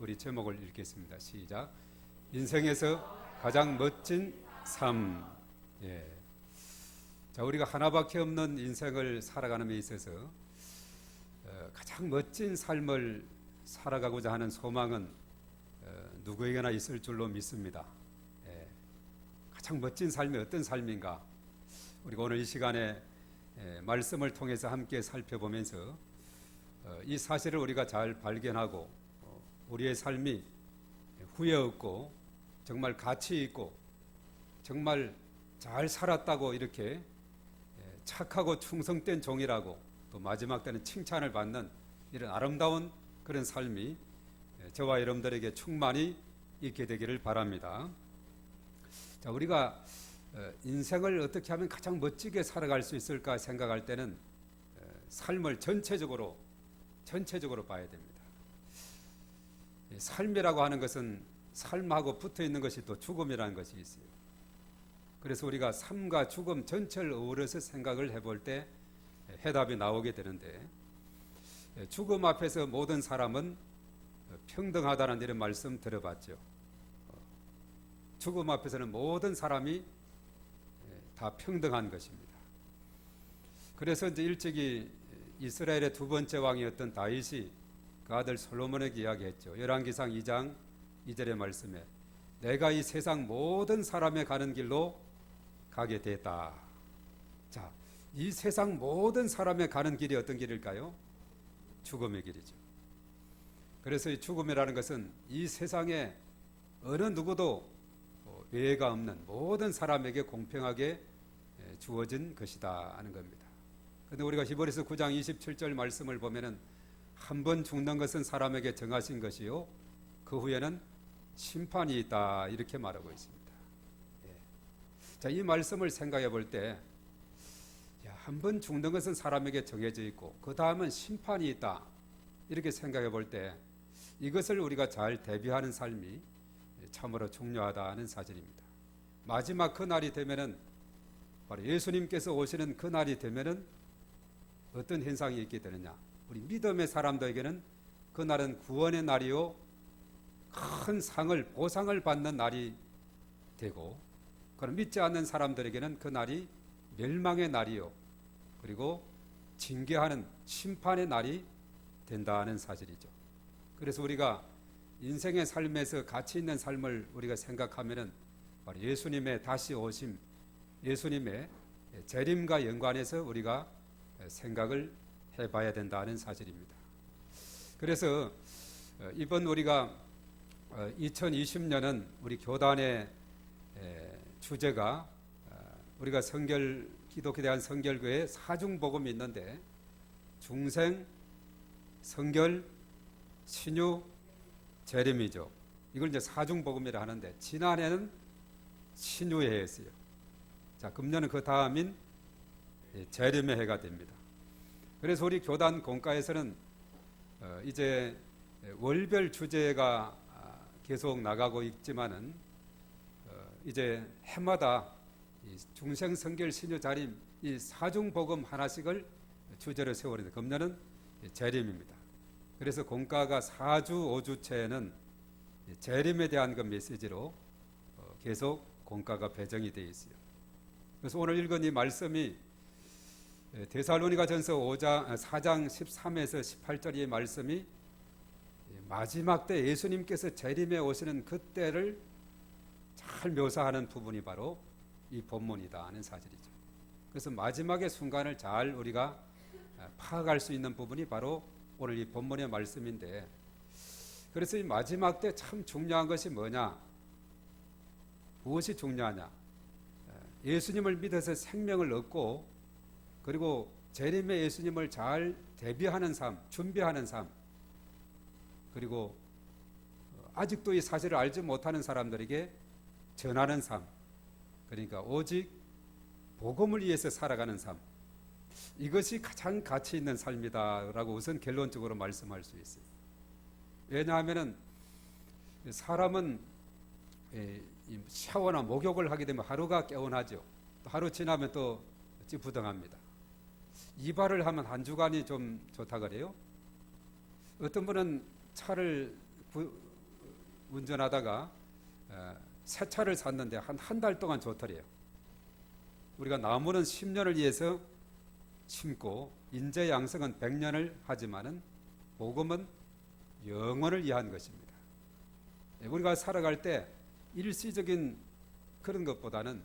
우리 제목을 읽겠습니다. 시작. 인생에서 가장 멋진 삶. 예. 자, 우리가 하나밖에 없는 인생을 살아가는 데 있어서 가장 멋진 삶을 살아가고자 하는 소망은 누구에게나 있을 줄로 믿습니다. 예. 가장 멋진 삶이 어떤 삶인가? 우리가 오늘 이 시간에 말씀을 통해서 함께 살펴보면서 이 사실을 우리가 잘 발견하고 우리의 삶이 후회 없고 정말 가치 있고 정말 잘 살았다고 이렇게 착하고 충성된 종이라고 또 마지막 때는 칭찬을 받는 이런 아름다운 그런 삶이 저와 여러분들에게 충만히 있게 되기를 바랍니다. 자, 우리가 인생을 어떻게 하면 가장 멋지게 살아갈 수 있을까 생각할 때는 삶을 전체적으로 봐야 됩니다. 삶이라고 하는 것은 삶하고 붙어 있는 것이 또 죽음이라는 것이 있어요. 그래서 우리가 삶과 죽음 전체를 어우러서 생각을 해볼 때 해답이 나오게 되는데, 죽음 앞에서 모든 사람은 평등하다는 이런 말씀 들어봤죠. 죽음 앞에서는 모든 사람이 다 평등한 것입니다. 그래서 이제 일찍이 이스라엘의 두 번째 왕이었던 다윗이 그 아들 솔로몬에게 이야기했죠. 열왕기상 2장 2절의 말씀에 내가 이 세상 모든 사람의 가는 길로 가게 됐다. 자, 이 세상 모든 사람의 가는 길이 어떤 길일까요? 죽음의 길이죠. 그래서 이 죽음이라는 것은 이 세상에 어느 누구도 예외가 없는 모든 사람에게 공평하게 주어진 것이다 하는 겁니다. 그런데 우리가 히브리서 9장 27절 말씀을 보면은 한 번 죽는 것은 사람에게 정하신 것이요 그 후에는 심판이 있다 이렇게 말하고 있습니다. 자, 이 말씀을 생각해 볼 때 한 번 죽는 것은 사람에게 정해져 있고 그 다음은 심판이 있다 이렇게 생각해 볼 때 이것을 우리가 잘 대비하는 삶이 참으로 중요하다는 사실입니다. 마지막 그 날이 되면은 바로 예수님께서 오시는 그 날이 되면은 어떤 현상이 있게 되느냐? 우리 믿음의 사람들에게는 그 날은 구원의 날이요 큰 상을 보상을 받는 날이 되고, 그럼 믿지 않는 사람들에게는 그 날이 멸망의 날이요 그리고 징계하는 심판의 날이 된다는 사실이죠. 그래서 우리가 인생의 삶에서 가치 있는 삶을 우리가 생각하면은 바로 예수님의 다시 오심, 예수님의 재림과 연관해서 우리가 생각을 해봐야 된다는 사실입니다. 그래서 이번 우리가 2020년은 우리 교단의 주제가 우리가 기독교에 대한 성결교회 사중복음이 있는데 중생, 성결, 신유, 재림이죠. 이걸 이제 사중복음이라 하는데 지난해는 신유의 해였어요. 자, 금년은 그 다음인 재림의 해가 됩니다. 그래서 우리 교단 공과에서는 이제 월별 주제가 계속 나가고 있지만은 이제 해마다 중생, 성결, 신유, 재림 이 사중복음 하나씩을 주제로 세우는데 금년은 재림입니다. 그래서 공과가 4주 5주째는 재림에 대한 그 메시지로 계속 공과가 배정이 되어 있어요. 그래서 오늘 읽은 이 말씀이 데살로니가전서 4장 13에서 18절의 말씀이 마지막 때 예수님께서 재림에 오시는 그때를 잘 묘사하는 부분이 바로 이 본문이다 하는 사실이죠. 그래서 마지막의 순간을 잘 우리가 파악할 수 있는 부분이 바로 오늘 이 본문의 말씀인데, 그래서 이 마지막 때 참 중요한 것이 뭐냐? 무엇이 중요하냐? 예수님을 믿어서 생명을 얻고 그리고 재림의 예수님을 잘 대비하는 삶, 준비하는 삶, 그리고 아직도 이 사실을 알지 못하는 사람들에게 전하는 삶, 그러니까 오직 복음을 위해서 살아가는 삶, 이것이 가장 가치 있는 삶이다라고 우선 결론적으로 말씀할 수 있어요. 왜냐하면은 사람은 샤워나 목욕을 하게 되면 하루가 개운하죠. 또 하루 지나면 또 찌부둥합니다. 이발을 하면 한 주간이 좀 좋다 그래요. 어떤 분은 차를 운전하다가 새 차를 샀는데 한 달 동안 좋더래요. 우리가 나무는 10년을 위해서 심고 인재 양성은 100년을 하지만은 복음은 영원을 위한 것입니다. 우리가 살아갈 때 일시적인 그런 것보다는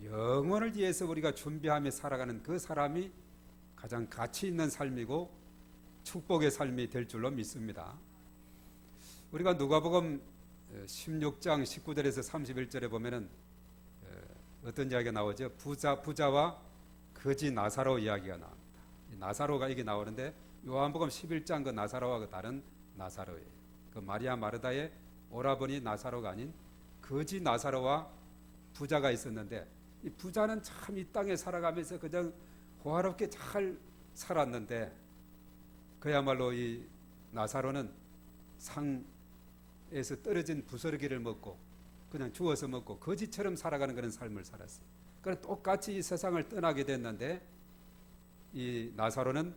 영원을 위해서 우리가 준비하며 살아가는 그 사람이 가장 가치 있는 삶이고 축복의 삶이 될 줄로 믿습니다. 우리가 누가복음 16장 19절에서 31절에 보면은 어떤 이야기가 나오죠? 부자와 거지 나사로 이야기가 나옵니다. 나사로가 이게 나오는데 요한복음 11장 그 나사로와 다른 나사로예요. 그 마리아 마르다의 오라버니 나사로가 아닌 거지 나사로와 부자가 있었는데, 이 부자는 참 이 땅에 살아가면서 그냥 호화롭게 잘 살았는데, 그야말로 이 나사로는 상에서 떨어진 부스러기를 먹고 그냥 주워서 먹고 거지처럼 살아가는 그런 삶을 살았어요. 그래서 똑같이 이 세상을 떠나게 됐는데, 이 나사로는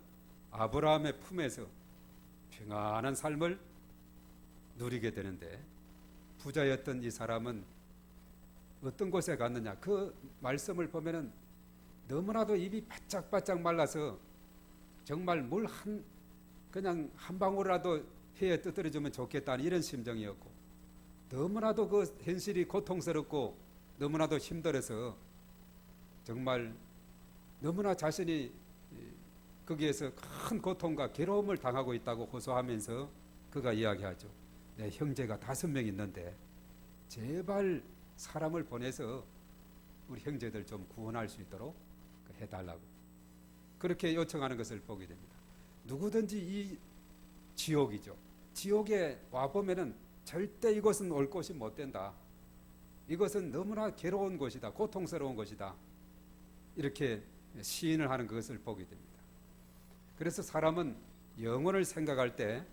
아브라함의 품에서 평안한 삶을 누리게 되는데, 부자였던 이 사람은 어떤 곳에 갔느냐, 그 말씀을 보면은 너무나도 입이 바짝바짝 말라서 정말 물 그냥 한 방울이라도 혀에 떠들어주면 좋겠다는 이런 심정이었고, 너무나도 그 현실이 고통스럽고 너무나도 힘들어서 정말 너무나 자신이 거기에서 큰 고통과 괴로움을 당하고 있다고 호소하면서 그가 이야기하죠. 내 형제가 5명 있는데 제발 사람을 보내서 우리 형제들 좀 구원할 수 있도록 해달라고 그렇게 요청하는 것을 보게 됩니다. 누구든지 이 지옥이죠. 지옥에 와보면은 절대 이곳은 올 곳이 못 된다. 이것은 너무나 괴로운 곳이다. 고통스러운 곳이다. 이렇게 시인을 하는 것을 보게 됩니다. 그래서 사람은 영혼을 생각할 때,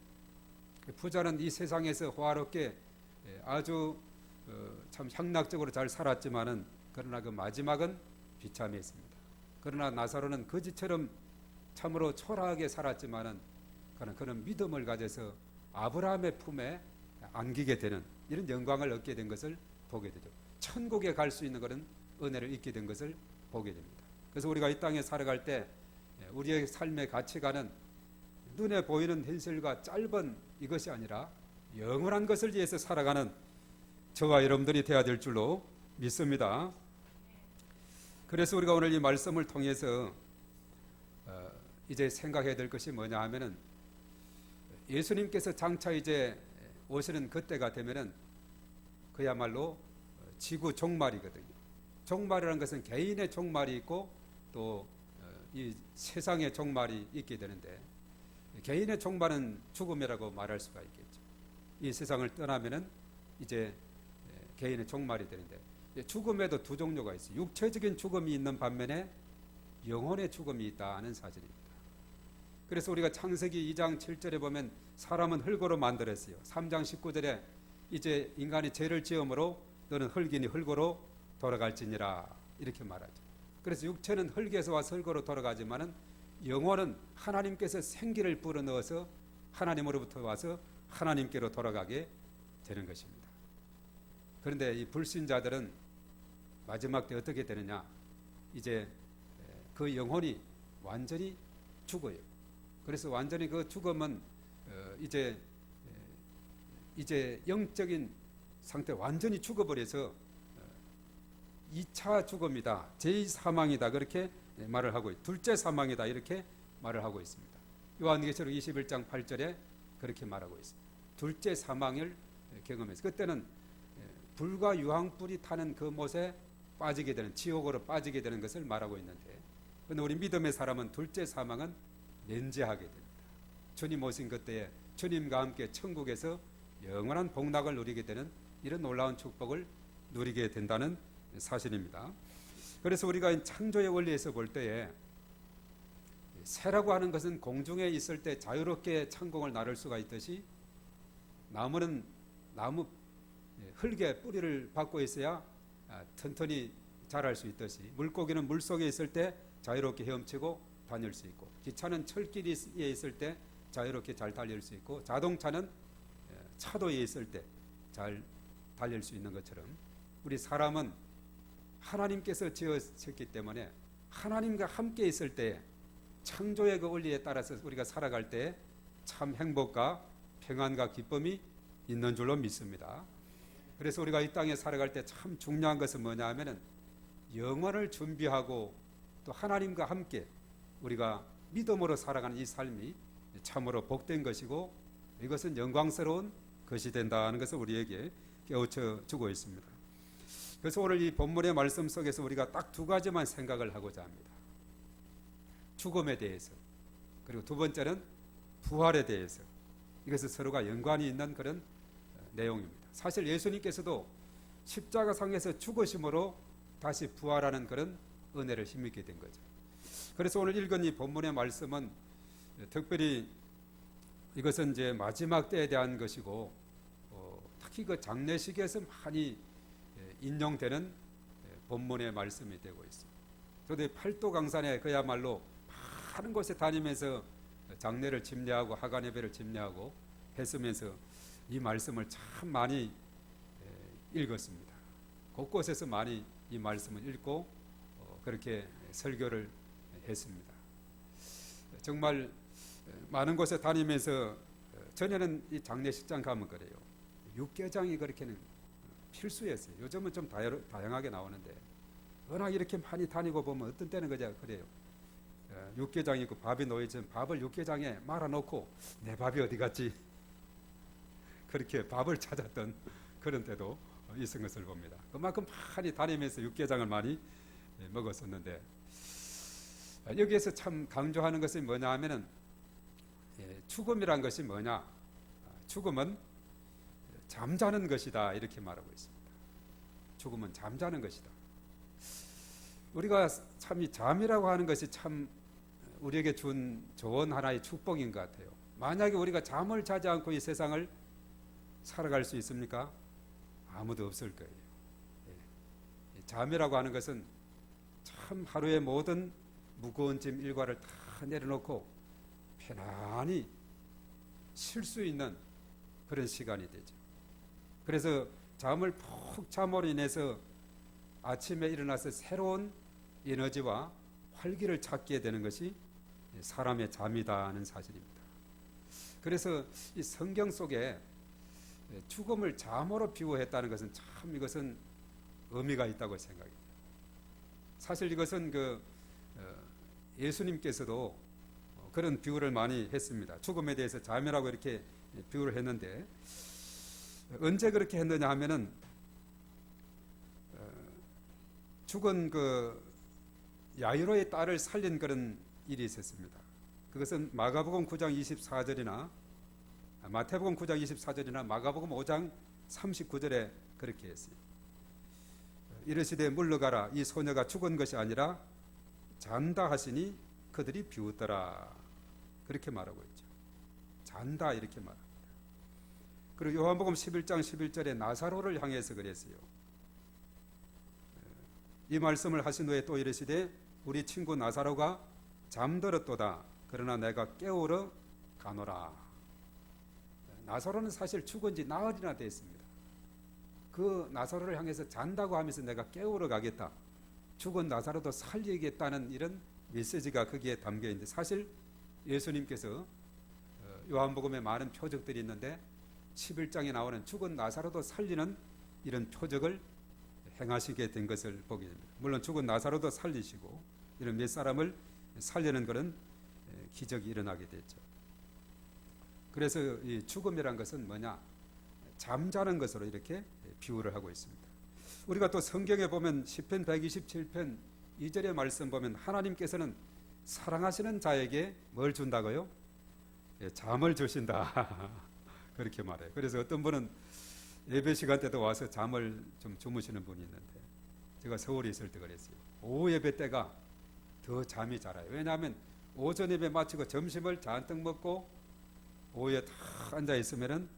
부자는 이 세상에서 호화롭게 아주 참 향락적으로 잘 살았지만은, 그러나 그 마지막은 비참했습니다. 그러나 나사로는 거지처럼 참으로 초라하게 살았지만은 그는 믿음을 가져서 아브라함의 품에 안기게 되는 이런 영광을 얻게 된 것을 보게 되죠. 천국에 갈 수 있는 그런 은혜를 얻게 된 것을 보게 됩니다. 그래서 우리가 이 땅에 살아갈 때 우리의 삶의 가치관은 눈에 보이는 현실과 짧은 이것이 아니라 영원한 것을 위해서 살아가는 저와 여러분들이 되어야 될 줄로 믿습니다. 그래서 우리가 오늘 이 말씀을 통해서 이제 생각해야 될 것이 뭐냐 하면은, 예수님께서 장차 이제 오시는 그때가 되면은 그야말로 지구 종말이거든요. 종말이라는 것은 개인의 종말이 있고 또 이 세상의 종말이 있게 되는데, 개인의 종말은 죽음이라고 말할 수가 있겠죠. 이 세상을 떠나면은 이제 개인의 종말이 되는데, 죽음에도 두 종류가 있어요. 육체적인 죽음이 있는 반면에 영혼의 죽음이 있다는 사실입니다. 그래서 우리가 창세기 2장 7절에 보면 사람은 흙으로 만들었어요. 3장 19절에 이제 인간이 죄를 지음으로 너는 흙이니 흙으로 돌아갈지니라 이렇게 말하죠. 그래서 육체는 흙에서 와서 흙으로 돌아가지만은 영혼은 하나님께서 생기를 불어넣어서 하나님으로부터 와서 하나님께로 돌아가게 되는 것입니다. 그런데 이 불신자들은 마지막 때 어떻게 되느냐, 이제 그 영혼이 완전히 죽어요. 그래서 완전히 그 죽음은 이제 영적인 상태 완전히 죽어버려서 2차 죽음이다, 제2사망이다 그렇게 말을 하고, 둘째 사망이다 이렇게 말을 하고 있습니다. 요한계시록 21장 8절에 그렇게 말하고 있습니다. 둘째 사망을 경험해서 그때는 불과 유황불이 타는 그 못에 빠지게 되는, 지옥으로 빠지게 되는 것을 말하고 있는데, 그런데 우리 믿음의 사람은 둘째 사망은 면제하게 됩니다. 주님 오신 그때에 주님과 함께 천국에서 영원한 복락을 누리게 되는 이런 놀라운 축복을 누리게 된다는 사실입니다. 그래서 우리가 창조의 원리에서 볼 때에 새라고 하는 것은 공중에 있을 때 자유롭게 창공을 나를 수가 있듯이, 나무는 나무 흙에 뿌리를 받고 있어야 튼튼히 자랄 수 있듯이, 물고기는 물속에 있을 때 자유롭게 헤엄치고 다닐 수 있고, 기차는 철길에 있을 때 자유롭게 잘 달릴 수 있고, 자동차는 차도에 있을 때 잘 달릴 수 있는 것처럼 우리 사람은 하나님께서 지으셨기 때문에 하나님과 함께 있을 때 창조의 그 원리에 따라서 우리가 살아갈 때 참 행복과 평안과 기쁨이 있는 줄로 믿습니다. 그래서 우리가 이 땅에 살아갈 때 참 중요한 것은 뭐냐 하면은 영원을 준비하고 또 하나님과 함께 우리가 믿음으로 살아가는 이 삶이 참으로 복된 것이고 이것은 영광스러운 것이 된다는 것을 우리에게 깨우쳐 주고 있습니다. 그래서 오늘 이 본문의 말씀 속에서 우리가 딱 두 가지만 생각을 하고자 합니다. 죽음에 대해서, 그리고 두 번째는 부활에 대해서. 이것은 서로가 연관이 있는 그런 내용입니다. 사실 예수님께서도 십자가상에서 죽으심으로 다시 부활하는 그런 은혜를 힘입게 된 거죠. 그래서 오늘 읽은 이 본문의 말씀은 특별히 이것은 이제 마지막 때에 대한 것이고 특히 그 장례식에서 많이 인용되는 본문의 말씀이 되고 있습니다. 저도 팔도 강산에 그야말로 많은 곳에 다니면서 장례를 집례하고 하간 예배를 집례하고 했으면서 이 말씀을 참 많이 읽었습니다. 곳곳에서 많이 이 말씀을 읽고 그렇게 설교를 했습니다. 정말 많은 곳에 다니면서 전에는 이 장례식장 가면 그래요. 육개장이 그렇게는 필수였어요. 요즘은 좀 다양하게 나오는데 워낙 이렇게 많이 다니고 보면 어떤 때는 그래요. 육개장이 있고 밥이 놓여진 밥을 육개장에 말아놓고 내 밥이 어디 갔지? 그렇게 밥을 찾았던 그런 때도 있은 것을 봅니다. 그만큼 많이 다니면서 육개장을 많이 먹었었는데 여기에서 참 강조하는 것이 뭐냐 하면은 죽음이란 것이 뭐냐? 죽음은 잠자는 것이다 이렇게 말하고 있습니다. 죽음은 잠자는 것이다. 우리가 참 이 잠이라고 하는 것이 참 우리에게 준 좋은 하나의 축복인 것 같아요. 만약에 우리가 잠을 자지 않고 이 세상을 살아갈 수 있습니까? 아무도 없을 거예요. 잠이라고 하는 것은 참 하루의 모든 무거운 짐 일과를 다 내려놓고 편안히 쉴 수 있는 그런 시간이 되죠. 그래서 잠을 푹 잠으로 인해서 아침에 일어나서 새로운 에너지와 활기를 찾게 되는 것이 사람의 잠이다 하는 사실입니다. 그래서 이 성경 속에 죽음을 잠으로 비유했다는 것은 참 이것은 의미가 있다고 생각합니다. 사실 이것은 예수님께서도 그런 비유를 많이 했습니다. 죽음에 대해서 잠이라고 이렇게 비유를 했는데 언제 그렇게 했느냐 하면은 죽은 야이로의 딸을 살린 그런 일이 있었습니다. 그것은 마가복음 9장 24절이나 마태복음 9장 24절이나 마가복음 5장 39절에 그렇게 했어요. 이르시되 물러가라 이 소녀가 죽은 것이 아니라 잔다 하시니 그들이 비웃더라 그렇게 말하고 있죠. 잔다 이렇게 말합니다. 그리고 요한복음 11장 11절에 나사로를 향해서 그랬어요. 이 말씀을 하신 후에 또 이르시되 우리 친구 나사로가 잠들었도다 그러나 내가 깨우러 가노라. 나사로는 사실 죽은 지 나흘이나 됐습니다. 그 나사로를 향해서 잔다고 하면서 내가 깨우러 가겠다, 죽은 나사로도 살리겠다는 이런 메시지가 거기에 담겨 있는데 사실 예수님께서 요한복음에 많은 표적들이 있는데 11장에 나오는 죽은 나사로도 살리는 이런 표적을 행하시게 된 것을 보게 됩니다. 물론 죽은 나사로도 살리시고 이런 몇 사람을 살리는 그런 기적이 일어나게 됐죠. 그래서 이 죽음이란 것은 뭐냐? 잠자는 것으로 이렇게 비유를 하고 있습니다. 우리가 또 성경에 보면 시편 127편 2절의 말씀 보면 하나님께서는 사랑하시는 자에게 뭘 준다고요? 잠을 주신다. 그렇게 말해요. 그래서 어떤 분은 예배 시간 때도 와서 잠을 좀 주무시는 분이 있는데 제가 서울에 있을 때 그랬어요. 오후 예배 때가 더 잠이 잘 와요. 왜냐하면 오전 예배 마치고 점심을 잔뜩 먹고 오후에 탁 앉아 있으면은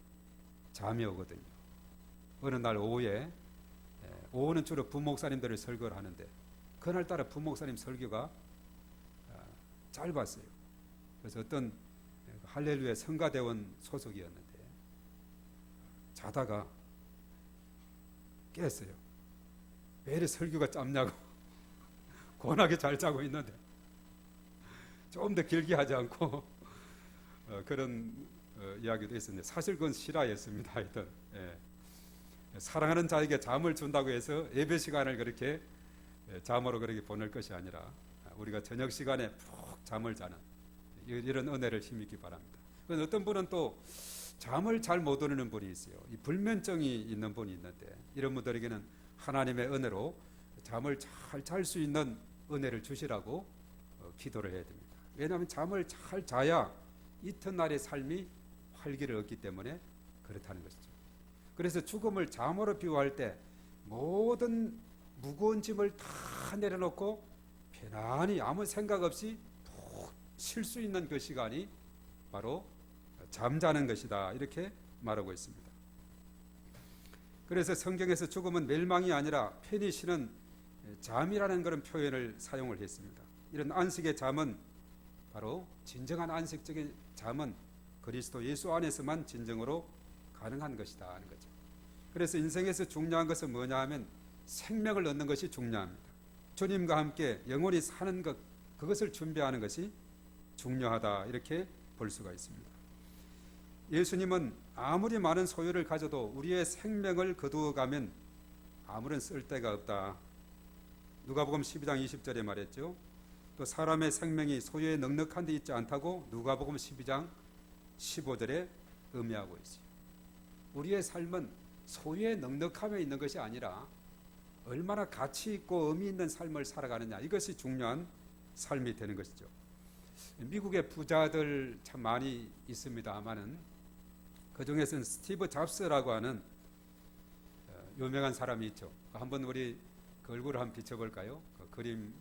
잠이 오거든요. 어느 날 오후에 오후는 주로 부목사님들을 설교를 하는데 그날따라 부목사님 설교가 짧았어요. 그래서 어떤 할렐루야 성가대원 소속이었는데 자다가 깼어요. 왜 이리 설교가 짧냐고 고운하게 잘 자고 있는데 좀 더 길게 하지 않고 그런 이야기도 있었는데 사실 그건 실화였습니다. 하여튼 사랑하는 자에게 잠을 준다고 해서 예배 시간을 그렇게 잠으로 그렇게 보낼 것이 아니라 우리가 저녁 시간에 푹 잠을 자는 이런 은혜를 힘입기 바랍니다. 어떤 분은 또 잠을 잘 못 이루는 분이 있어요. 이 불면증이 있는 분이 있는데 이런 분들에게는 하나님의 은혜로 잠을 잘 잘 수 있는 은혜를 주시라고 기도를 해야 됩니다. 왜냐하면 잠을 잘 자야 이튿날의 삶이 활기를 얻기 때문에 그렇다는 것이죠. 그래서 죽음을 잠으로 비유할 때 모든 무거운 짐을 다 내려놓고 편안히 아무 생각 없이 푹 쉴 수 있는 그 시간이 바로 잠자는 것이다, 이렇게 말하고 있습니다. 그래서 성경에서 죽음은 멸망이 아니라 편히 쉬는 잠이라는 그런 표현을 사용을 했습니다. 이런 안식의 잠은 바로 진정한 안식적인 잠은 그리스도 예수 안에서만 진정으로 가능한 것이다 하는 거죠. 그래서 인생에서 중요한 것은 뭐냐 하면 생명을 얻는 것이 중요합니다. 주님과 함께 영원히 사는 것, 그것을 준비하는 것이 중요하다, 이렇게 볼 수가 있습니다. 예수님은 아무리 많은 소유를 가져도 우리의 생명을 거두어가면 아무런 쓸데가 없다. 누가복음 12장 20절에 말했죠. 또 사람의 생명이 소유에 넉넉한 데 있지 않다고 누가복음 12장 15절에 의미하고 있어요. 우리의 삶은 소유에 넉넉함에 있는 것이 아니라 얼마나 가치 있고 의미 있는 삶을 살아가느냐, 이것이 중요한 삶이 되는 것이죠. 미국의 부자들 참 많이 있습니다만은 그 중에서는 스티브 잡스라고 하는 유명한 사람이 있죠. 한번 우리 그 얼굴을 한번 비춰볼까요? 그 그림에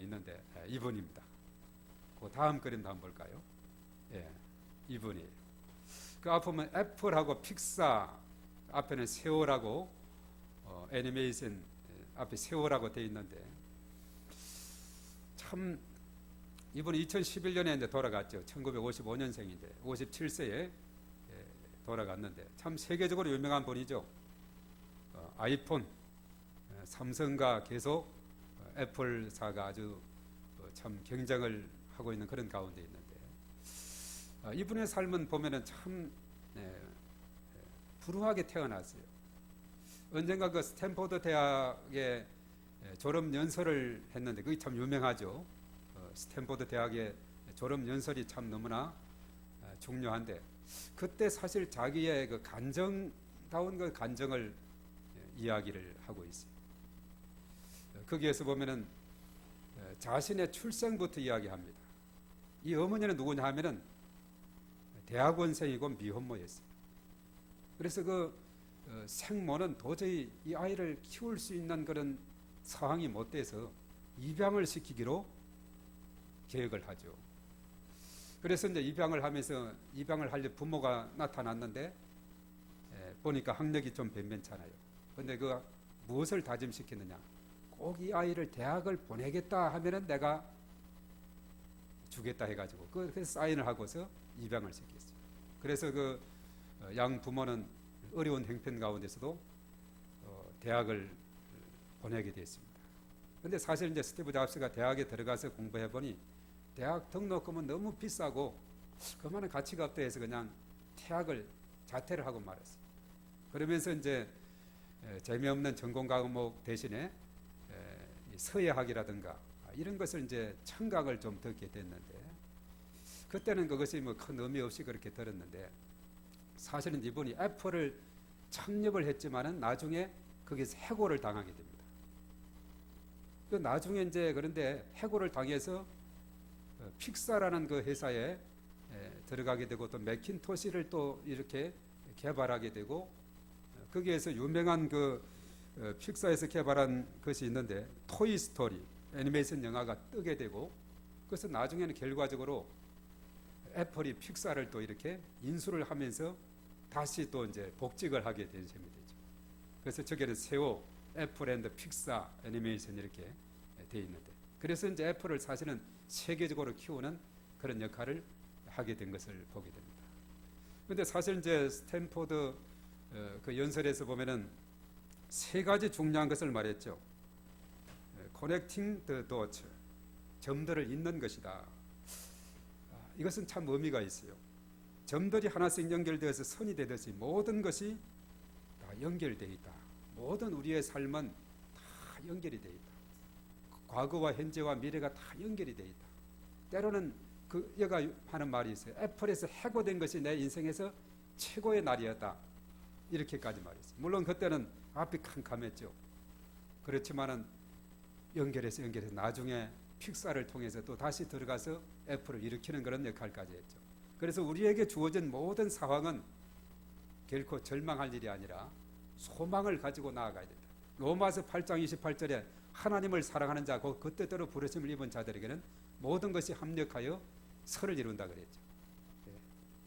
있는데 이분입니다. 그 다음 그림도 한번 볼까요? 이분이에요. 그 앞에 보면 애플하고 픽사 앞에는 세월하고 애니메이션 앞에 세월하고 되어 있는데 참 이분이 2011년에 이제 돌아갔죠. 1955년생인데 57세에 돌아갔는데 참 세계적으로 유명한 분이죠. 아이폰, 삼성과 계속 애플사가 아주 참 경쟁을 하고 있는 그런 가운데 있는데 이분의 삶은 보면은 참 불우하게 태어났어요. 언젠가 그 스탠포드 대학에 졸업 연설을 했는데 그게 참 유명하죠. 스탠포드 대학의 졸업 연설이 참 너무나 중요한데 그때 사실 자기의 그 간정다운 그 간정을 이야기를 하고 있어요. 거기에서 보면은 자신의 출생부터 이야기합니다. 이 어머니는 누구냐 하면은 대학원생이고 미혼모였어요. 그래서 그 생모는 도저히 이 아이를 키울 수 있는 그런 상황이 못 돼서 입양을 시키기로 계획을 하죠. 그래서 이제 입양을 하면서 입양을 할 부모가 나타났는데 보니까 학력이 좀 변변찮아요. 그런데 그 무엇을 다짐시켰느냐? 꼭 이 아이를 대학을 보내겠다 하면은 내가 주겠다 해가지고 그래서 사인을 하고서 입양을 시켰어요. 그래서 그 양 부모는 어려운 형편 가운데서도 대학을 보내게 됐습니다. 그런데 사실 이제 스티브 잡스가 대학에 들어가서 공부해 보니 대학 등록금은 너무 비싸고 그만한 가치가 없다 해서 그냥 자퇴를 하고 말았어요. 그러면서 이제 재미없는 전공 과목 대신에 서예학이라든가 이런 것을 이제 청각을 좀 듣게 됐는데 그때는 그것이 뭐 큰 의미 없이 그렇게 들었는데 사실은 이분이 애플을 창립을 했지만은 나중에 거기서 해고를 당하게 됩니다. 그 나중에 이제 그런데 해고를 당해서 픽사라는 그 회사에 들어가게 되고 또 매킨토시를 또 이렇게 개발하게 되고 거기에서 유명한 그 픽사에서 개발한 것이 있는데 토이스토리 애니메이션 영화가 뜨게 되고 그래서 나중에는 결과적으로 애플이 픽사를 또 이렇게 인수를 하면서 다시 또 이제 복직을 하게 된 셈이 되죠. 그래서 저기는 세워 애플 앤드 픽사 애니메이션 이렇게 돼 있는데 그래서 이제 애플을 사실은 세계적으로 키우는 그런 역할을 하게 된 것을 보게 됩니다. 그런데 사실 이제 스탠포드 그 연설에서 보면은 세 가지 중요한 것을 말했죠. Connecting the dots, 점들을 잇는 것이다. 이것은 참 의미가 있어요. 점들이 하나씩 연결되어서 선이 되듯이 모든 것이 다 연결되어 있다. 모든 우리의 삶은 다 연결이 되어 있다. 과거와 현재와 미래가 다 연결이 되어 있다. 때로는 그 여가 하는 말이 있어요. 애플에서 해고된 것이 내 인생에서 최고의 날이었다. 이렇게까지 말했어요. 물론 그때는 앞이 캄캄했죠. 그렇지만은 연결해서 나중에 픽사를 통해서 또 다시 들어가서 애플을 일으키는 그런 역할까지 했죠. 그래서 우리에게 주어진 모든 상황은 결코 절망할 일이 아니라 소망을 가지고 나아가야 된다. 로마서 8장 28절에 하나님을 사랑하는 자, 그 뜻대로 부르심을 입은 자들에게는 모든 것이 합력하여 선을 이룬다 그랬죠.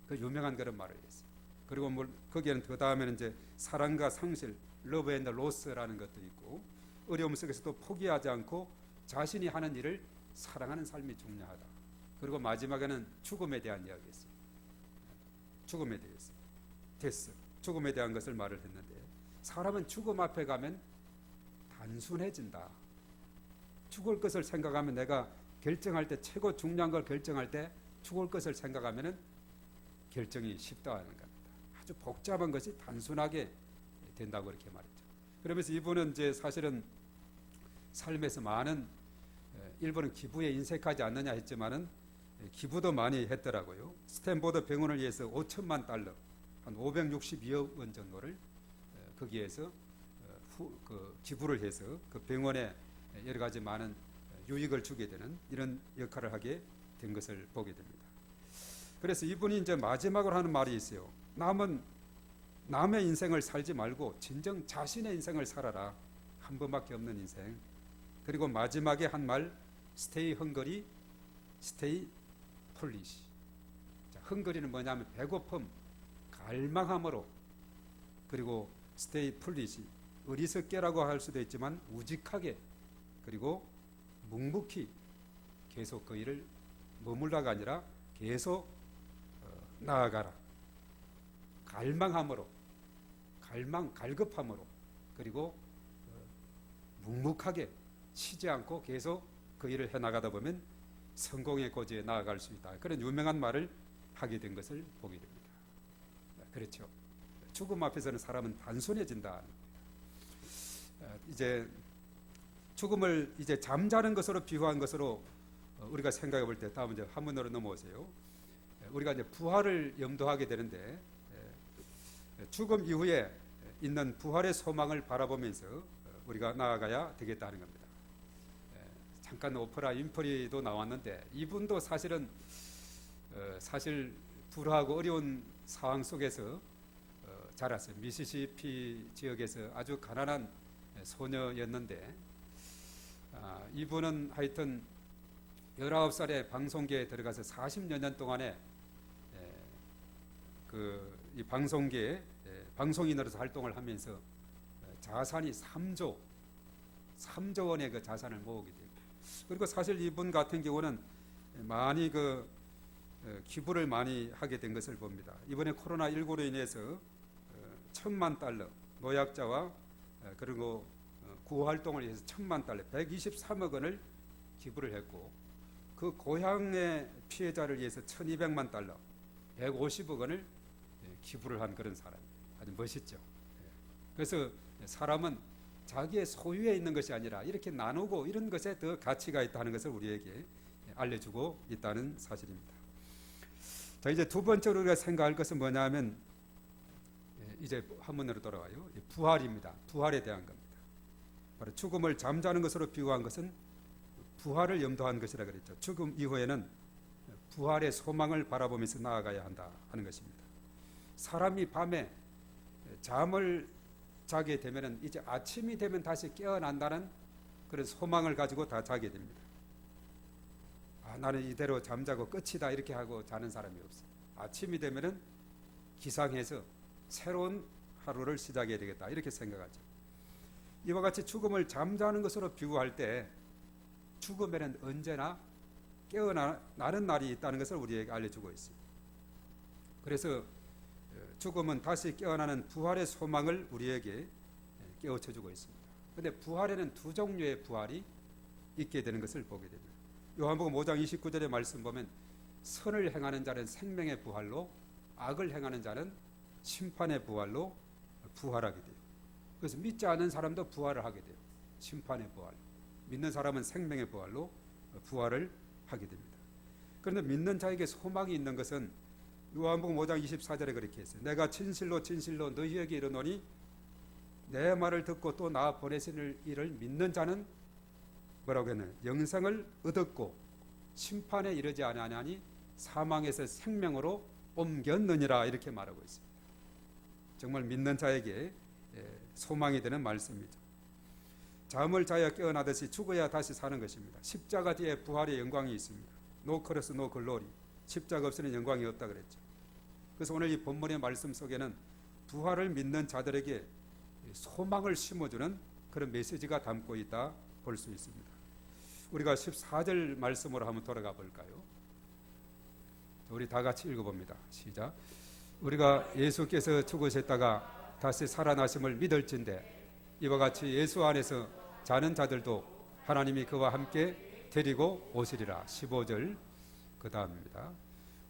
그 유명한 그런 말을 했어요. 그리고 거기에는 그 다음에는 이제 사랑과 상실, love and loss라는 것도 있고, 어려움 속에서도 포기하지 않고 자신이 하는 일을 사랑하는 삶이 중요하다. 그리고 마지막에는 죽음에 대한 이야기였어요. 죽음에 대해서 됐어. 죽음에 대한 것을 말을 했는데, 사람은 죽음 앞에 가면 단순해진다. 죽을 것을 생각하면, 내가 결정할 때, 최고 중요한 걸 결정할 때 죽을 것을 생각하면 결정이 쉽다는 겁니다. 아주 복잡한 것이 단순하게 된다고 그렇게 말했죠. 그러면서 이분은 이제 사실은 삶에서 많은, 일본은 기부에 인색하지 않느냐 했지만은 기부도 많이 했더라고요. 스탠포드 병원을 위해서 5천만 달러, 한 562억 원 정도를 거기에서 기부를 해서 그 병원에 여러 가지 많은 유익을 주게 되는 이런 역할을 하게 된 것을 보게 됩니다. 그래서 이분이 이제 마지막으로 하는 말이 있어요. 남의 인생을 살지 말고 진정 자신의 인생을 살아라. 한 번밖에 없는 인생. 그리고 마지막에 한 말, stay hungry, stay foolish. 자, 헝거리는 뭐냐면 배고픔, 갈망함으로, 그리고 stay foolish, 어리석게라고 할 수도 있지만 우직하게, 그리고 묵묵히 계속 그 일을 머물다가 아니라 계속 나아가라. 갈망함으로, 갈급함으로, 그리고 묵묵하게 쉬지 않고 계속 그 일을 해나가다 보면 성공의 고지에 나아갈 수 있다. 그런 유명한 말을 하게 된 것을 보게 됩니다. 그렇죠. 죽음 앞에서는 사람은 단순해진다. 이제 죽음을 이제 잠자는 것으로 비유한 것으로 우리가 생각해 볼 때, 다음 이제 한문으로 넘어오세요. 우리가 이제 부활을 염두하게 되는데, 죽음 이후에 있는 부활의 소망을 바라보면서 우리가 나아가야 되겠다는 겁니다. 잠깐 오프라 윈프리도 나왔는데, 이분도 사실은 사실 불우하고 어려운 상황 속에서 자랐어요. 미시시피 지역에서 아주 가난한 소녀였는데, 이분은 하여튼 19살에 방송계에 들어가서 40여 년 동안에 이 방송계에 방송인으로서 활동을 하면서 자산이 3조 원의 그 자산을 모으게 되고, 그리고 사실 이분 같은 경우는 많이 기부를 많이 하게 된 것을 봅니다. 이번에 코로나19로 인해서 1,000만 달러, 노약자와 그리고 구호 활동을 위해서 1,000만 달러, 123억 원을 기부를 했고, 그 고향의 피해자를 위해서 1,200만 달러, 150억 원을 기부를 한 그런 사람이에요. 아주 멋있죠. 그래서 사람은 자기의 소유에 있는 것이 아니라 이렇게 나누고 이런 것에 더 가치가 있다는 것을 우리에게 알려주고 있다는 사실입니다. 자, 이제 두 번째로 우리가 생각할 것은 뭐냐면, 이제 한문으로 돌아와요. 부활입니다. 부활에 대한 겁니다. 바로 죽음을 잠자는 것으로 비유한 것은 부활을 염두한 것이라 그랬죠. 죽음 이후에는 부활의 소망을 바라보면서 나아가야 한다 하는 것입니다. 사람이 밤에 잠을 자게 되면은 이제 아침이 되면 다시 깨어난다는 그런 소망을 가지고 다 자게 됩니다. 나는 이대로 잠자고 끝이다 이렇게 하고 자는 사람이 없어요. 아침이 되면은 기상해서 새로운 하루를 시작해야 되겠다 이렇게 생각하죠. 이와 같이 죽음을 잠자는 것으로 비유할 때 죽음에는 언제나 깨어나는 날이 있다는 것을 우리에게 알려주고 있습니다. 그래서 죽음은 다시 깨어나는 부활의 소망을 우리에게 깨우쳐 주고 있습니다. 그런데 부활에는 두 종류의 부활이 있게 되는 것을 보게 됩니다. 요한복음 5장 29절의 말씀 보면 선을 행하는 자는 생명의 부활로, 악을 행하는 자는 심판의 부활로 부활하게 돼요. 그래서 믿지 않은 사람도 부활을 하게 돼요. 심판의 부활. 믿는 사람은 생명의 부활로 부활을 하게 됩니다. 그런데 믿는 자에게 소망이 있는 것은 요한복음 5장 24절에 그렇게 했어요. 내가 진실로 진실로 너희에게 이르노니 내 말을 듣고 또 나 보내신 이를 믿는 자는 뭐라고 했나요? 영생을 얻었고 심판에 이르지 아니하니 사망에서 생명으로 옮겼느니라, 이렇게 말하고 있습니다. 정말 믿는 자에게 소망이 되는 말씀이죠. 잠을 자야 깨어나듯이 죽어야 다시 사는 것입니다. 십자가 뒤에 부활의 영광이 있습니다. No cross, no glory. 십자가 없이는 영광이 없다 그랬죠. 그래서 오늘 이 본문의 말씀 속에는 부활을 믿는 자들에게 소망을 심어주는 그런 메시지가 담고 있다 볼 수 있습니다. 우리가 14절 말씀으로 한번 돌아가 볼까요? 우리 다 같이 읽어봅니다. 시작. 우리가 예수께서 죽으셨다가 다시 살아나심을 믿을진대 이와 같이 예수 안에서 자는 자들도 하나님이 그와 함께 데리고 오시리라. 15절 그 다음입니다.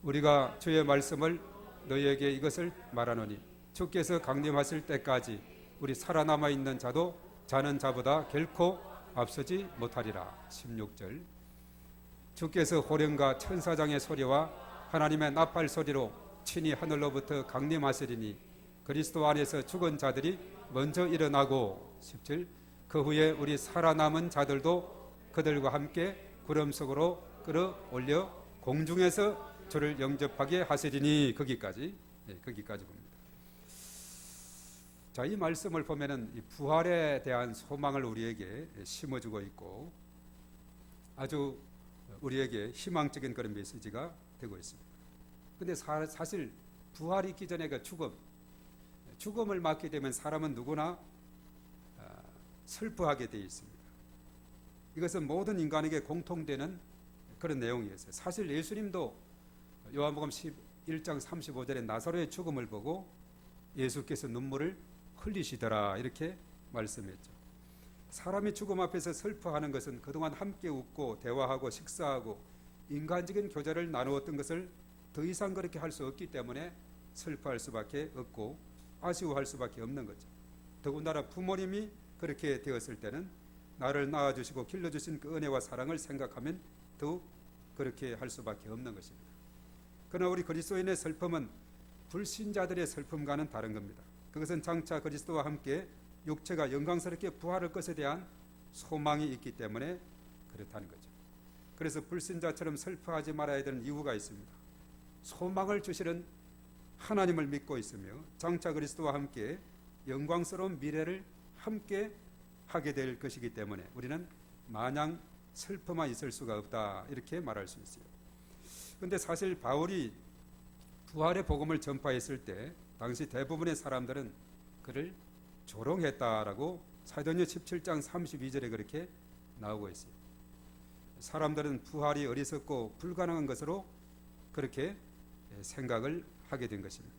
우리가 주의 말씀을 너희에게 이것을 말하노니 주께서 강림하실 때까지 우리 살아남아 있는 자도 자는 자보다 결코 앞서지 못하리라. 16절. 주께서 호령과 천사장의 소리와 하나님의 나팔 소리로 친히 하늘로부터 강림하시리니 그리스도 안에서 죽은 자들이 먼저 일어나고 17. 그 후에 우리 살아남은 자들도 그들과 함께 구름 속으로 끌어올려 공중에서 주를 영접하게 하시리니, 거기까지 봅니다. 자, 이 말씀을 보면은 이 부활에 대한 소망을 우리에게 심어주고 있고 아주 우리에게 희망적인 그런 메시지가 되고 있습니다. 근데 사실 부활이 있기 전에 그 죽음을 맞게 되면 사람은 누구나 슬퍼하게 되어 있습니다. 이것은 모든 인간에게 공통되는 그런 내용이었어요. 사실 예수님도 요한복음 11장 35절에 나사로의 죽음을 보고 예수께서 눈물을 흘리시더라, 이렇게 말씀했죠. 사람이 죽음 앞에서 슬퍼하는 것은 그동안 함께 웃고 대화하고 식사하고 인간적인 교제를 나누었던 것을 더 이상 그렇게 할 수 없기 때문에 슬퍼할 수밖에 없고 아쉬워할 수밖에 없는 거죠. 더군다나 부모님이 그렇게 되었을 때는 나를 낳아주시고 길러주신 그 은혜와 사랑을 생각하면 더욱 그렇게 할 수밖에 없는 것입니다. 그러나 우리 그리스도인의 슬픔은 불신자들의 슬픔과는 다른 겁니다. 그것은 장차 그리스도와 함께 육체가 영광스럽게 부활할 것에 대한 소망이 있기 때문에 그렇다는 거죠. 그래서 불신자처럼 슬퍼하지 말아야 되는 이유가 있습니다. 소망을 주시는 하나님을 믿고 있으며 장차 그리스도와 함께 영광스러운 미래를 함께 하게 될 것이기 때문에 우리는 마냥 슬퍼만 있을 수가 없다, 이렇게 말할 수 있어요. 그런데 사실 바울이 부활의 복음을 전파했을 때 당시 대부분의 사람들은 그를 조롱했다라고 사도행전 17장 32절에 그렇게 나오고 있어요. 사람들은 부활이 어리석고 불가능한 것으로 그렇게 생각을 하게 된 것입니다.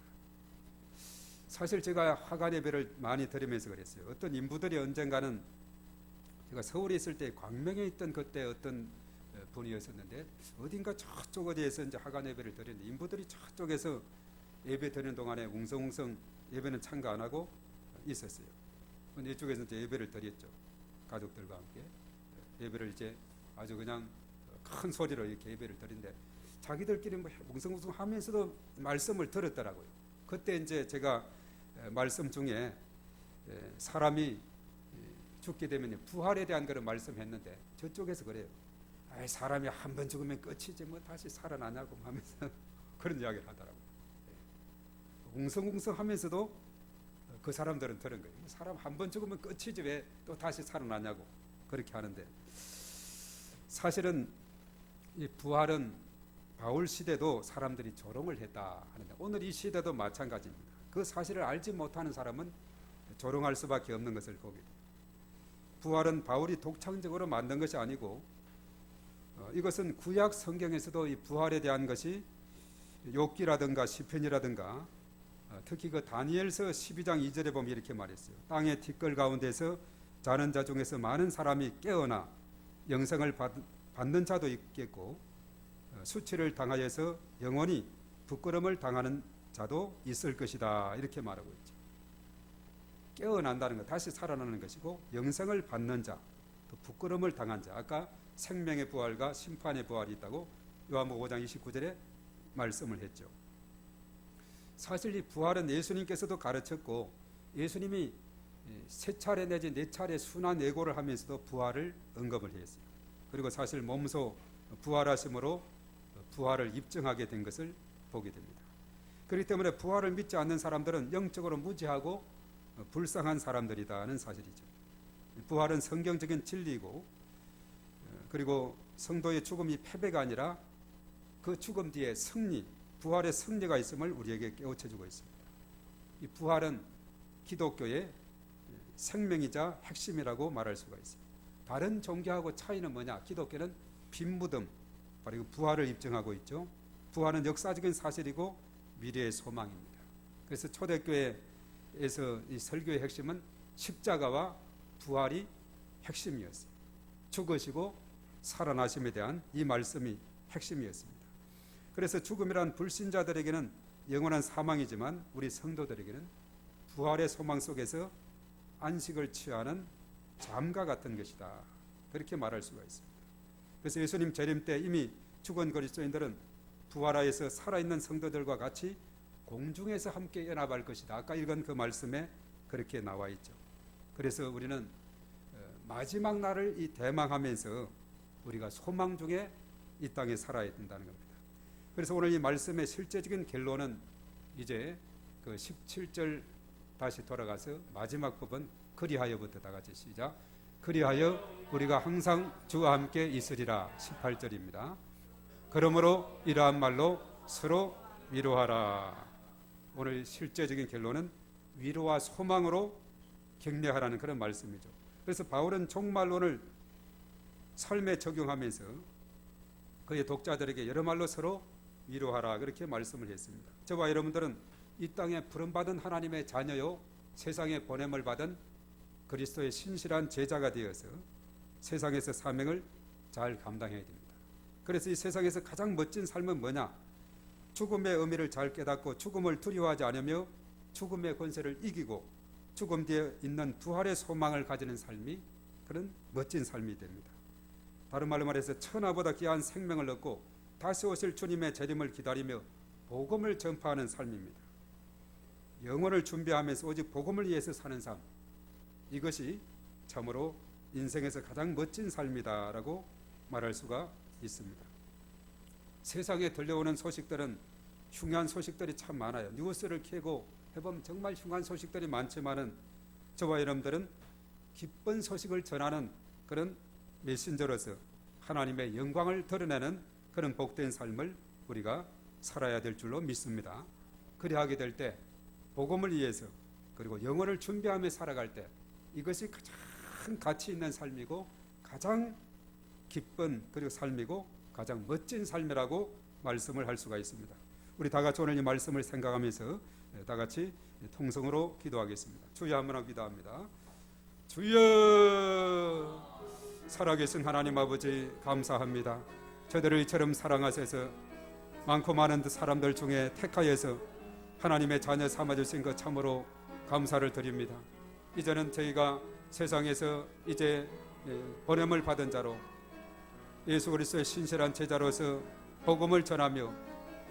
사실 제가 화관 예배를 많이 드리면서 그랬어요. 어떤 인부들이 언젠가는 제가 서울에 있을 때 광명에 있던 그때 어떤 분이었었는데 어딘가 저쪽 어디에서 이제 화관 예배를 드리는데 인부들이 저쪽에서 예배 드리는 동안에 웅성웅성 예배는 참가 안 하고 있었어요. 근데 이쪽에서 이제 예배를 드렸죠. 가족들과 함께 예배를 이제 아주 그냥 큰 소리로 이렇게 예배를 드린데 자기들끼리 뭐 웅성웅성 하면서도 말씀을 들었더라고요. 그때 이제 제가 말씀 중에 사람이 죽게 되면 부활에 대한 그런 말씀했는데 저쪽에서 그래요. 아이, 사람이 한 번 죽으면 끝이지 뭐 다시 살아나냐고 하면서 그런 이야기를 하더라고요. 웅성웅성 하면서도 그 사람들은 들은 거예요. 사람 한 번 죽으면 끝이지 왜 또 다시 살아나냐고 그렇게 하는데 사실은 이 부활은 바울 시대도 사람들이 조롱을 했다 하는데 오늘 이 시대도 마찬가지입니다. 그 사실을 알지 못하는 사람은 조롱할 수밖에 없는 것을 보게 됩니다. 부활은 바울이 독창적으로 만든 것이 아니고 이것은 구약 성경에서도 이 부활에 대한 것이 욥기라든가 시편이라든가 특히 그 다니엘서 12장 2절에 보면 이렇게 말했어요. 땅의 티끌 가운데서 자는 자 중에서 많은 사람이 깨어나 영생을 받는 자도 있겠고 수치를 당하여서 영원히 부끄러움을 당하는 자도 있을 것이다. 이렇게 말하고 있죠. 깨어난다는 것, 다시 살아나는 것이고 영생을 받는 자, 또 부끄러움을 당한 자. 아까 생명의 부활과 심판의 부활이 있다고 요한복음 5장 29절에 말씀을 했죠. 사실 이 부활은 예수님께서도 가르쳤고 예수님이 세 차례 내지 네 차례 순환 예고를 하면서도 부활을 언급을 했어요. 그리고 사실 몸소 부활하심으로 부활을 입증하게 된 것을 보게 됩니다. 그렇기 때문에 부활을 믿지 않는 사람들은 영적으로 무지하고 불쌍한 사람들이다는 사실이죠. 부활은 성경적인 진리이고 그리고 성도의 죽음이 패배가 아니라 그 죽음 뒤에 승리, 부활의 승리가 있음을 우리에게 깨우쳐주고 있습니다. 이 부활은 기독교의 생명이자 핵심이라고 말할 수가 있습니다. 다른 종교하고 차이는 뭐냐? 기독교는 빈무덤, 바로 부활을 입증하고 있죠. 부활은 역사적인 사실이고 미래의 소망입니다. 그래서 초대교회에서 이 설교의 핵심은 십자가와 부활이 핵심이었어요. 죽으시고 살아나심에 대한 이 말씀이 핵심이었습니다. 그래서 죽음이란 불신자들에게는 영원한 사망이지만 우리 성도들에게는 부활의 소망 속에서 안식을 취하는 잠과 같은 것이다. 그렇게 말할 수가 있습니다. 그래서 예수님 재림 때 이미 죽은 그리스도인들은 부활하여서 살아있는 성도들과 같이 공중에서 함께 연합할 것이다. 아까 읽은 그 말씀에 그렇게 나와 있죠. 그래서 우리는 마지막 날을 이 대망하면서 우리가 소망 중에 이 땅에 살아야 된다는 겁니다. 그래서 오늘 이 말씀의 실제적인 결론은 이제 그 17절 다시 돌아가서 마지막 부분 그리하여부터 다 같이 시작. 그리하여 우리가 항상 주와 함께 있으리라. 18절입니다. 그러므로 이러한 말로 서로 위로하라. 오늘 실제적인 결론은 위로와 소망으로 격려하라는 그런 말씀이죠. 그래서 바울은 종말론을 삶에 적용하면서 그의 독자들에게 여러 말로 서로 위로하라 그렇게 말씀을 했습니다. 저와 여러분들은 이 땅에 부름받은 하나님의 자녀요 세상에 보냄을 받은 그리스도의 신실한 제자가 되어서 세상에서 사명을 잘 감당해야 됩니다. 그래서 이 세상에서 가장 멋진 삶은 뭐냐? 죽음의 의미를 잘 깨닫고 죽음을 두려워하지 않으며 죽음의 권세를 이기고 죽음 뒤에 있는 부활의 소망을 가지는 삶이 그런 멋진 삶이 됩니다. 다른 말로 말해서 천하보다 귀한 생명을 얻고 다시 오실 주님의 재림을 기다리며 복음을 전파하는 삶입니다. 영혼을 준비하면서 오직 복음을 위해서 사는 삶, 이것이 참으로 인생에서 가장 멋진 삶이다라고 말할 수가 있습니다. 세상에 들려오는 소식들은 흉한 소식들이 참 많아요. 뉴스를 켜고 해보면 정말 흉한 소식들이 많지만은 저와 여러분들은 기쁜 소식을 전하는 그런 메신저로서 하나님의 영광을 드러내는 그런 복된 삶을 우리가 살아야 될 줄로 믿습니다. 그리하게 될 때 복음을 위해서 그리고 영혼을 준비하며 살아갈 때 이것이 가장 가치 있는 삶이고 가장 기쁜 그리고 삶이고 가장 멋진 삶이라고 말씀을 할 수가 있습니다. 우리 다 같이 오늘 이 말씀을 생각하면서 다 같이 통성으로 기도하겠습니다. 주여 한번 기도합니다. 주여, 살아계신 하나님 아버지 감사합니다. 저들을 이처럼 사랑하셔서 많고 많은 사람들 중에 택하여서 하나님의 자녀 삼아주신 것 참으로 감사를 드립니다. 이제는 저희가 세상에서 이제 보냄을 받은 자로 예수 그리스도의 신실한 제자로서 복음을 전하며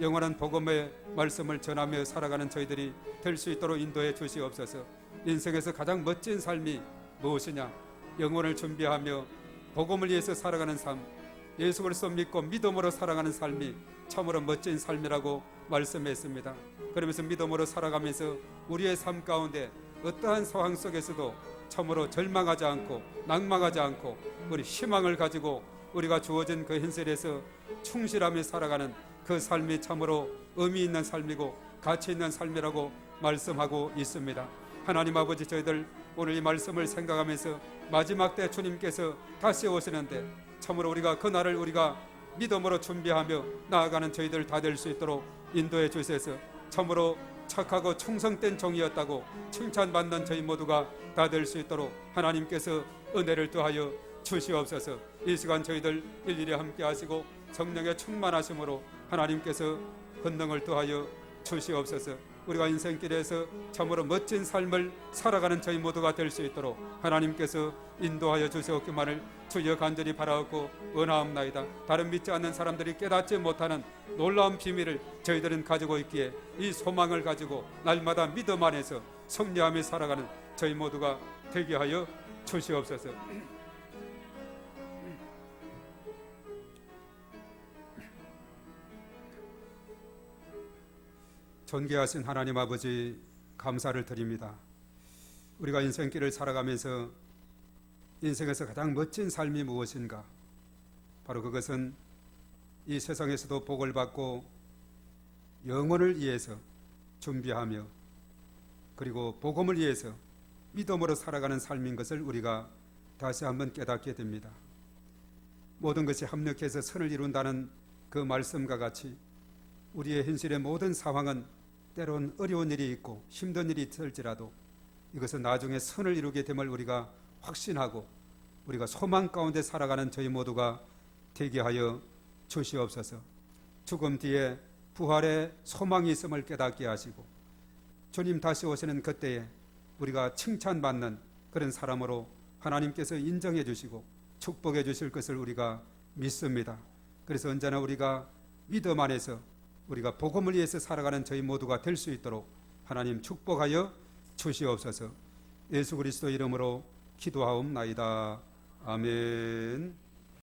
영원한 복음의 말씀을 전하며 살아가는 저희들이 될 수 있도록 인도해 주시옵소서. 인생에서 가장 멋진 삶이 무엇이냐? 영혼을 준비하며 복음을 위해서 살아가는 삶, 예수 그리스도 믿고 믿음으로 살아가는 삶이 참으로 멋진 삶이라고 말씀했습니다. 그러면서 믿음으로 살아가면서 우리의 삶 가운데 어떠한 상황 속에서도 참으로 절망하지 않고 낭망하지 않고 우리 희망을 가지고 우리가 주어진 그 현실에서 충실하며 살아가는 그 삶이 참으로 의미 있는 삶이고 가치 있는 삶이라고 말씀하고 있습니다. 하나님 아버지, 저희들 오늘 이 말씀을 생각하면서 마지막 때 주님께서 다시 오시는데 참으로 우리가 그날을 우리가 믿음으로 준비하며 나아가는 저희들 다 될 수 있도록 인도해 주셔서 참으로 착하고 충성된 종이었다고 칭찬받는 저희 모두가 다 될 수 있도록 하나님께서 은혜를 더하여 주시옵소서. 이 시간 저희들 일일이 함께 하시고 성령의 충만하심으로 하나님께서 권능을 더하여 주시옵소서. 우리가 인생길에서 참으로 멋진 삶을 살아가는 저희 모두가 될 수 있도록 하나님께서 인도하여 주시옵기만을 주여 간절히 바라옵고 원하옵나이다. 다른 믿지 않는 사람들이 깨닫지 못하는 놀라운 비밀을 저희들은 가지고 있기에 이 소망을 가지고 날마다 믿음 안에서 승리하며 살아가는 저희 모두가 되게 하여 주시옵소서. 존귀하신 하나님 아버지, 감사를 드립니다. 우리가 인생길을 살아가면서 인생에서 가장 멋진 삶이 무엇인가? 바로 그것은 이 세상에서도 복을 받고 영혼을 위해서 준비하며 그리고 복음을 위해서 믿음으로 살아가는 삶인 것을 우리가 다시 한번 깨닫게 됩니다. 모든 것이 합력해서 선을 이룬다는 그 말씀과 같이 우리의 현실의 모든 상황은 때론 어려운 일이 있고 힘든 일이 있을지라도 이것은 나중에 선을 이루게 됨을 우리가 확신하고 우리가 소망 가운데 살아가는 저희 모두가 되게 하여 주시옵소서. 죽음 뒤에 부활의 소망이 있음을 깨닫게 하시고 주님 다시 오시는 그때에 우리가 칭찬받는 그런 사람으로 하나님께서 인정해 주시고 축복해 주실 것을 우리가 믿습니다. 그래서 언제나 우리가 믿음 안에서 우리가 복음을 위해서 살아가는 저희 모두가 될 수 있도록 하나님 축복하여 주시옵소서. 예수 그리스도 이름으로 기도하옵나이다. 아멘.